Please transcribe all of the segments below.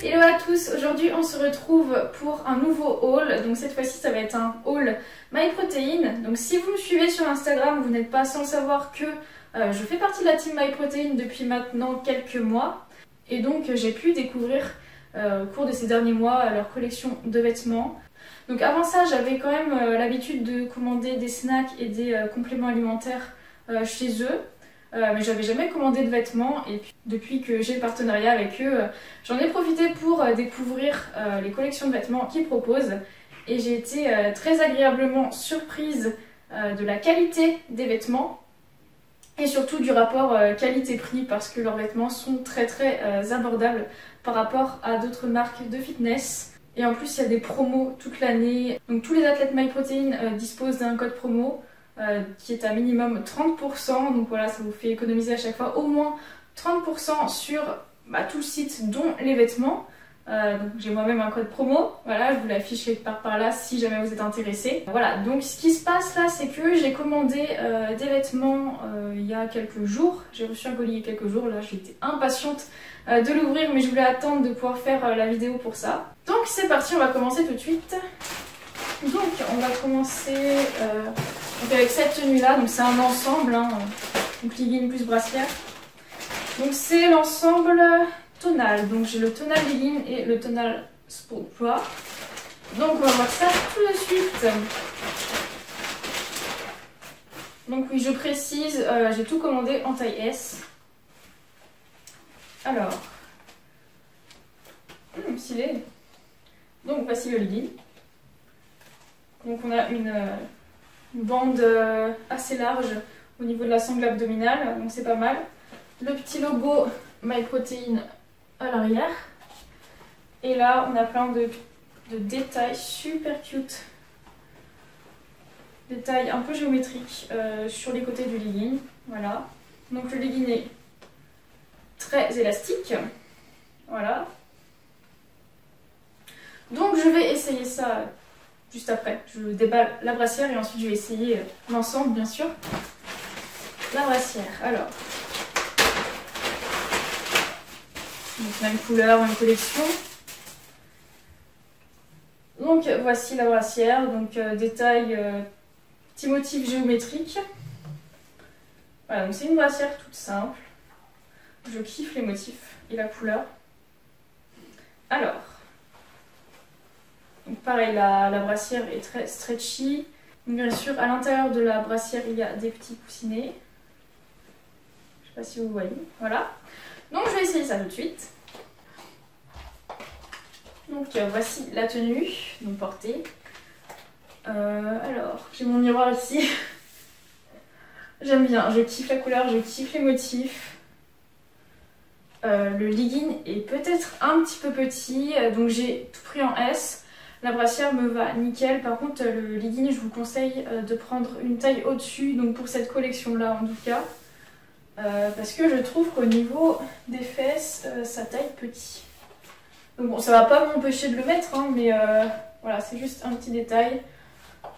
Hello à tous, aujourd'hui on se retrouve pour un nouveau haul, donc cette fois-ci ça va être un haul MyProtein. Donc si vous me suivez sur Instagram, vous n'êtes pas sans savoir que je fais partie de la team MyProtein depuis maintenant quelques mois. Et donc j'ai pu découvrir au cours de ces derniers mois leur collection de vêtements. Donc avant ça j'avais quand même l'habitude de commander des snacks et des compléments alimentaires chez eux. Mais j'avais jamais commandé de vêtements et puis depuis que j'ai le partenariat avec eux, j'en ai profité pour découvrir les collections de vêtements qu'ils proposent et j'ai été très agréablement surprise de la qualité des vêtements et surtout du rapport qualité-prix parce que leurs vêtements sont très abordables par rapport à d'autres marques de fitness. Et en plus il y a des promos toute l'année, donc tous les athlètes MyProtein disposent d'un code promo qui est à minimum 30%, donc voilà, ça vous fait économiser à chaque fois au moins 30% sur tout le site, dont les vêtements. Donc j'ai moi-même un code promo, voilà, je vous l'affiche quelque part par là si jamais vous êtes intéressé. Voilà, donc ce qui se passe là, c'est que j'ai commandé des vêtements il y a quelques jours. J'ai reçu un colis il y a quelques jours, là j'étais impatiente de l'ouvrir, mais je voulais attendre de pouvoir faire la vidéo pour ça. Donc c'est parti, on va commencer tout de suite. Donc on va commencer donc avec cette tenue là, donc c'est un ensemble, hein, donc legging plus brassière. Donc c'est l'ensemble tonal, donc j'ai le tonal legging et le tonal sport bra. Donc on va voir ça tout de suite. Donc oui, je précise, j'ai tout commandé en taille S. Alors, stylé. Donc voici le legging. Donc on a une bande assez large au niveau de la sangle abdominale, donc c'est pas mal. Le petit logo MyProtein à l'arrière. Et là on a plein de détails super cute. Détails un peu géométriques sur les côtés du legging. Voilà. Donc le legging est très élastique. Voilà. Donc je vais essayer ça juste après. Je déballe la brassière et ensuite je vais essayer l'ensemble, bien sûr. La brassière, alors. Donc même couleur, même collection. Donc voici la brassière, donc détail, petit motif géométrique. Voilà, donc c'est une brassière toute simple. Je kiffe les motifs et la couleur. Alors. Donc pareil, la brassière est très stretchy. Donc bien sûr, à l'intérieur de la brassière, il y a des petits coussinets. Je ne sais pas si vous voyez. Voilà. Donc je vais essayer ça tout de suite. Donc voici la tenue, donc portée. Alors, j'ai mon miroir ici. J'aime bien, je kiffe la couleur, je kiffe les motifs. Le legging est peut-être un petit peu petit, donc j'ai tout pris en S. La brassière me va nickel, par contre le legging je vous conseille de prendre une taille au-dessus, donc pour cette collection là en tout cas, parce que je trouve qu'au niveau des fesses ça taille petit. Donc bon, ça va pas m'empêcher de le mettre, hein, mais voilà, c'est juste un petit détail.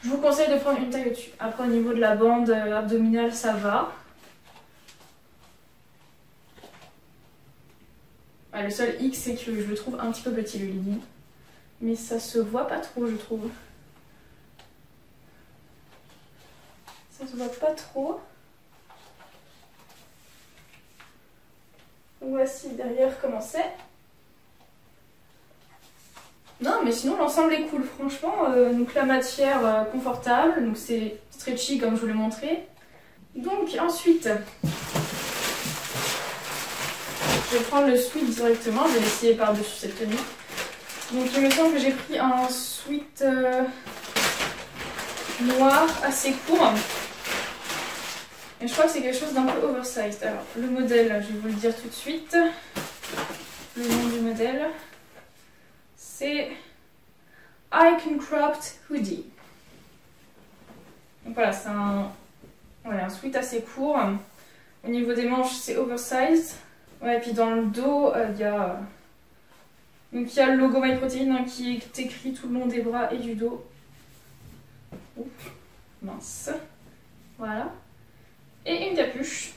Je vous conseille de prendre une taille au-dessus. Après au niveau de la bande abdominale ça va. Le seul X c'est que je le trouve un petit peu petit le legging. Mais ça se voit pas trop, je trouve. Ça se voit pas trop. Voici derrière comment c'est. Non, mais sinon l'ensemble est cool, franchement. Donc la matière confortable, donc c'est stretchy comme je vous l'ai montré. Donc ensuite, je vais prendre le sweat directement. Je vais l'essayer par-dessus cette tenue. Donc il me semble que j'ai pris un sweat noir assez court. Et je crois que c'est quelque chose d'un peu oversized. Alors le modèle, je vais vous le dire tout de suite. Le nom du modèle, c'est Icon Cropped Hoodie. Donc voilà, c'est un sweat assez court. Au niveau des manches, c'est oversized. Ouais, et puis dans le dos, il y a... Donc il y a le logo MyProtein qui est écrit tout le long des bras et du dos. Oups, mince. Voilà. Et une capuche.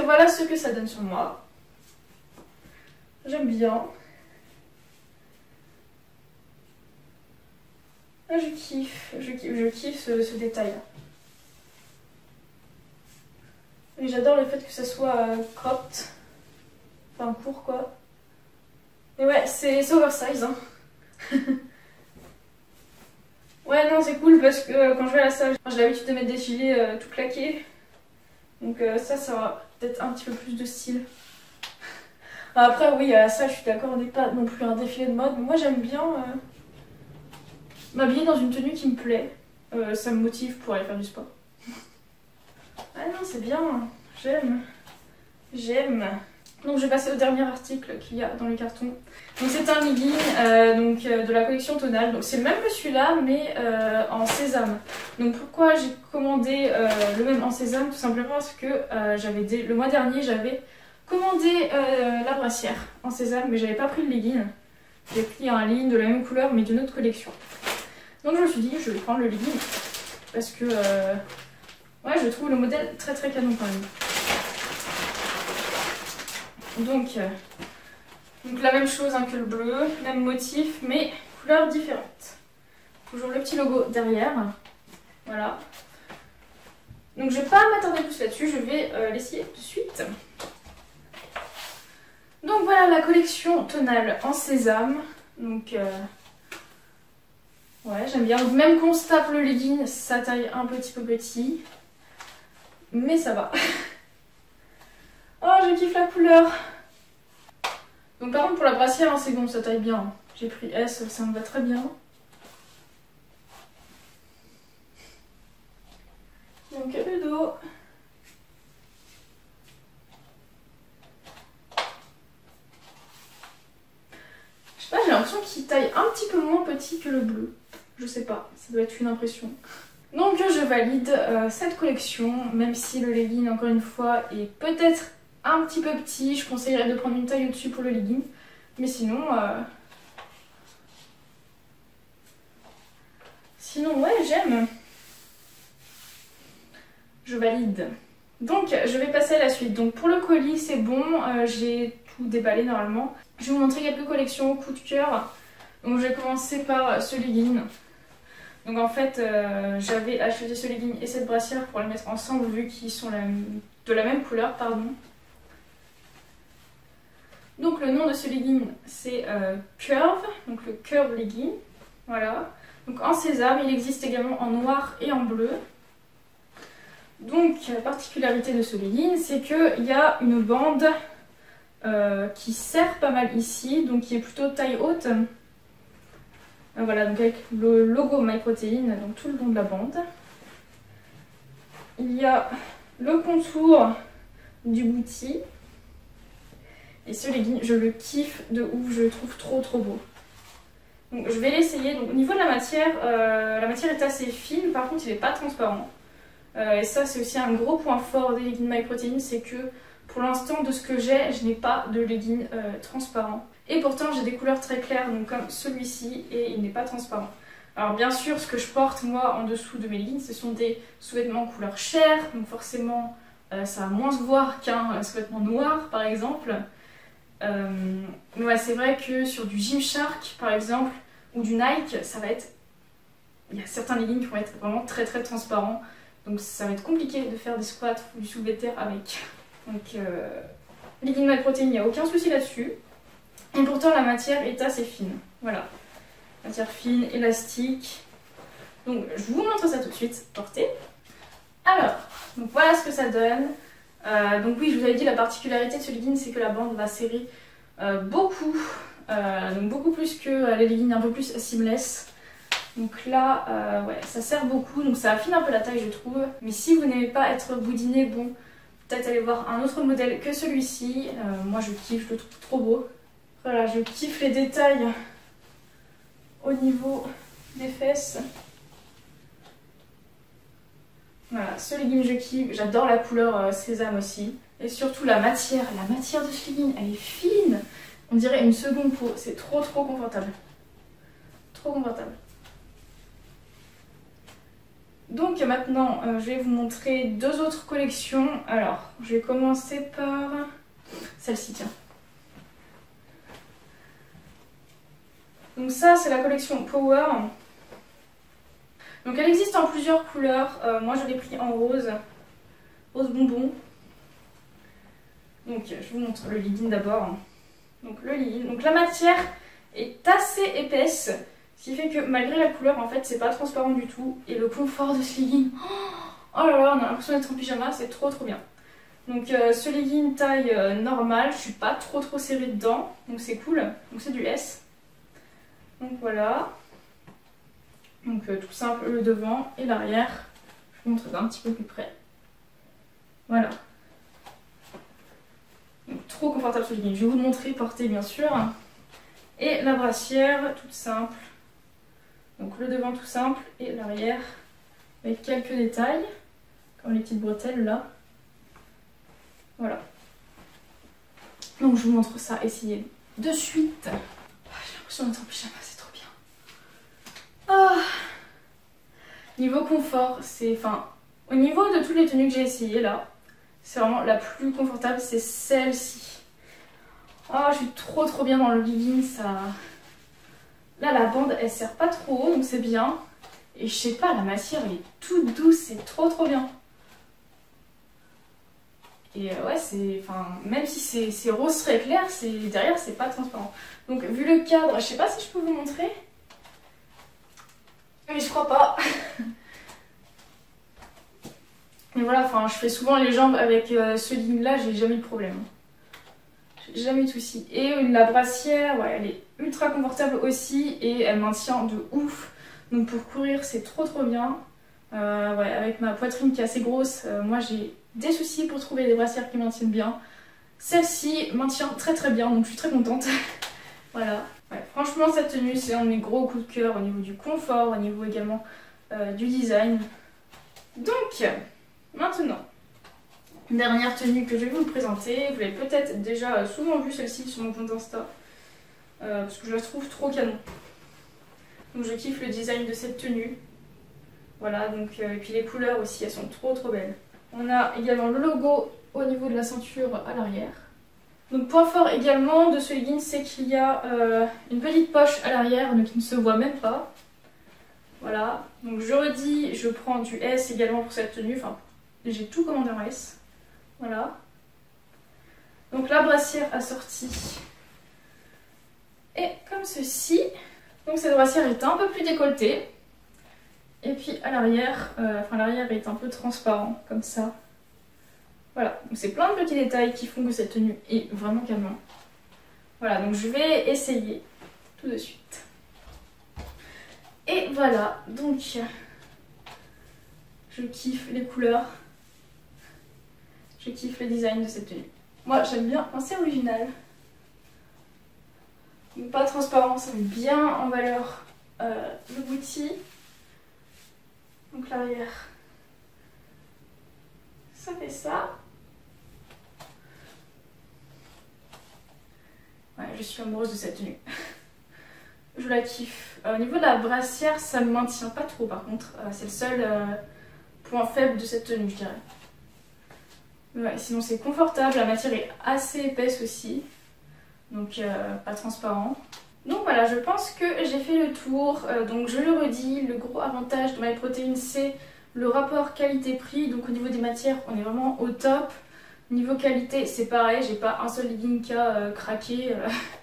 voilà ce que ça donne sur moi. J'aime bien. Ah, je kiffe ce détail. Et j'adore le fait que ça soit cropped. Enfin court quoi. Mais ouais, c'est oversize. Hein. Ouais, non, c'est cool parce que quand je vais à la salle, j'ai l'habitude de mettre des gilets tout claqués. Donc ça va peut-être un petit peu plus de style. Après, oui, à la salle, je suis d'accord, on n'est pas non plus un défilé de mode. Mais moi, j'aime bien m'habiller dans une tenue qui me plaît. Ça me motive pour aller faire du sport. Ah non, c'est bien. J'aime. J'aime. Donc je vais passer au dernier article qu'il y a dans le carton. Donc c'est un legging de la collection Tonal. Donc c'est le même que celui-là mais en sésame. Donc pourquoi j'ai commandé le même en sésame? Tout simplement parce que le mois dernier j'avais commandé la brassière en sésame mais j'avais pas pris le legging. J'ai pris un legging de la même couleur mais d'une autre collection. Donc je me suis dit je vais prendre le legging parce que ouais, je trouve le modèle très très canon quand même. Donc la même chose hein, que le bleu, même motif, mais couleur différente. Toujours le petit logo derrière. Voilà. Donc je vais pas m'attarder plus là-dessus, je vais l'essayer tout de suite. Donc voilà la collection Tonal en sésame. Donc ouais, j'aime bien. Même qu'on se tape le legging, ça taille un petit peu petit. Mais ça va. Oh, je kiffe la couleur. Donc par contre pour la brassière, hein, c'est bon, ça taille bien. J'ai pris S, ça me va très bien. Donc le dos. Je sais pas, j'ai l'impression qu'il taille un petit peu moins petit que le bleu. Je sais pas, ça doit être une impression. Donc je valide cette collection, même si le legging encore une fois est peut-être un petit peu petit, je conseillerais de prendre une taille au-dessus pour le legging. Mais sinon, ouais, j'aime. Je valide. Donc, je vais passer à la suite. Donc, pour le colis, c'est bon. J'ai tout déballé normalement. Je vais vous montrer quelques collections coup de cœur. Donc, je vais commencer par ce legging. Donc, en fait, j'avais acheté ce legging et cette brassière pour les mettre ensemble vu qu'ils sont de la même couleur, pardon. Donc le nom de ce legging c'est Curve, donc le Curve legging, voilà. Donc en sésame, il existe également en noir et en bleu. Donc la particularité de ce legging, c'est qu'il y a une bande qui serre pas mal ici, donc qui est plutôt taille haute. Voilà, donc avec le logo MyProtein, donc tout le long de la bande. Il y a le contour du booty. Et ce legging, je le kiffe de ouf, je le trouve trop beau. Donc je vais l'essayer. Donc au niveau de la matière est assez fine, par contre il n'est pas transparent. Et ça c'est aussi un gros point fort des leggings MyProtein, c'est que pour l'instant de ce que j'ai, je n'ai pas de legging transparent. Et pourtant j'ai des couleurs très claires, donc comme celui-ci, et il n'est pas transparent. Alors bien sûr, ce que je porte moi en dessous de mes leggings, ce sont des sous-vêtements couleur chair, donc forcément ça va moins se voir qu'un sous-vêtement noir par exemple. Mais ouais, c'est vrai que sur du Gymshark par exemple ou du Nike, ça va être. Il y a certains leggings qui vont être vraiment très transparents, donc ça va être compliqué de faire des squats ou du soulevé de terre avec. Donc, legging MyProtein, il n'y a aucun souci là-dessus. Et pourtant, la matière est assez fine. Voilà, matière fine, élastique. Donc, je vous montre ça tout de suite. Portez. Alors, donc voilà ce que ça donne. Donc oui, je vous avais dit, la particularité de ce legging, c'est que la bande va serrer beaucoup, donc beaucoup plus que les leggings un peu plus seamless. Donc là, ouais, ça serre beaucoup, donc ça affine un peu la taille, je trouve. Mais si vous n'aimez pas être boudiné, bon, peut-être aller voir un autre modèle que celui-ci. Moi, je kiffe, je le trouve trop beau. Voilà, je kiffe les détails au niveau des fesses. Voilà, ce legging je kiffe, j'adore la couleur sésame aussi. Et surtout la matière de ce legging, elle est fine. On dirait une seconde peau, c'est trop confortable. Trop confortable. Donc maintenant, je vais vous montrer deux autres collections. Alors, je vais commencer par celle-ci, tiens. Donc ça, c'est la collection Power. Donc elle existe en plusieurs couleurs. Moi, je l'ai pris en rose. Rose bonbon. Donc je vous montre le legging d'abord. Donc le legging. Donc la matière est assez épaisse. Ce qui fait que malgré la couleur, en fait, c'est pas transparent du tout. Et le confort de ce legging, oh là là, on a l'impression d'être en pyjama, c'est trop bien. Donc ce legging taille normale, je suis pas trop serrée dedans, donc c'est cool. Donc c'est du S. Donc voilà. Donc tout simple le devant et l'arrière. Je vous montre d'un petit peu plus près. Voilà. Donc trop confortable ce legging. Je vais vous le montrer porté bien sûr. Et la brassière toute simple. Donc le devant tout simple et l'arrière avec quelques détails, comme les petites bretelles là. Voilà. Donc je vous montre ça, essayez de suite. J'ai l'impression d'être en pyjama, c'est trop bien. Ah. Niveau confort, c'est... Enfin, au niveau de toutes les tenues que j'ai essayées là, c'est vraiment la plus confortable, c'est celle-ci. Ah, je suis trop bien dans le legging, ça... Là, la bande, elle serre pas trop haut, donc c'est bien. Et je sais pas, la matière, elle est toute douce, c'est trop bien. Et ouais, c'est... Enfin, même si c'est rose très clair, derrière, c'est pas transparent. Donc, vu le cadre, je sais pas si je peux vous montrer. Mais je crois pas. Mais voilà, enfin, je fais souvent les jambes avec ce legging-là, j'ai jamais eu de problème. Jamais eu de soucis. Et la brassière, ouais, elle est ultra confortable aussi et elle maintient de ouf. Donc pour courir, c'est trop bien. Ouais, avec ma poitrine qui est assez grosse, moi j'ai des soucis pour trouver des brassières qui maintiennent bien. Celle-ci maintient très bien, donc je suis très contente. Voilà. Ouais, franchement, cette tenue, c'est un de mes gros coups de cœur au niveau du confort, au niveau également du design. Donc, maintenant... Dernière tenue que je vais vous présenter, vous l'avez peut-être déjà souvent vu celle-ci sur mon compte Insta, parce que je la trouve trop canon. Donc je kiffe le design de cette tenue. Voilà, donc et puis les couleurs aussi, elles sont trop belles. On a également le logo au niveau de la ceinture à l'arrière. Donc point fort également de ce legging, c'est qu'il y a une petite poche à l'arrière, mais qui ne se voit même pas. Voilà, donc je redis, je prends du S également pour cette tenue, enfin j'ai tout commandé en S. Voilà. Donc la brassière assortie est comme ceci. Donc cette brassière est un peu plus décolletée. Et puis à l'arrière, l'arrière est un peu transparent comme ça. Voilà, donc c'est plein de petits détails qui font que cette tenue est vraiment canon. Voilà, donc je vais essayer tout de suite. Et voilà, donc je kiffe les couleurs. Je kiffe le design de cette tenue. Moi j'aime bien quand c'est original. Pas transparent, ça met bien en valeur le bouti. Donc l'arrière, ça fait ça. Ouais, je suis amoureuse de cette tenue. Je la kiffe. Au niveau de la brassière, ça ne maintient pas trop par contre. C'est le seul point faible de cette tenue, je dirais. Ouais, sinon c'est confortable, la matière est assez épaisse aussi, donc pas transparent. Donc voilà, je pense que j'ai fait le tour. Donc je le redis, le gros avantage de MyProtein, c'est le rapport qualité-prix. Donc au niveau des matières, on est vraiment au top. Niveau qualité, c'est pareil, j'ai pas un seul legging qui a craqué.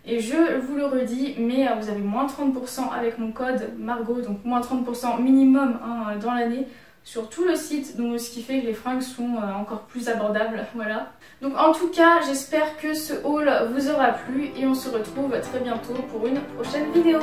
Et je vous le redis, mais vous avez moins 30% avec mon code Margot, donc moins 30% minimum hein, dans l'année. Sur tout le site, donc ce qui fait que les fringues sont encore plus abordables, voilà. Donc en tout cas, j'espère que ce haul vous aura plu et on se retrouve très bientôt pour une prochaine vidéo.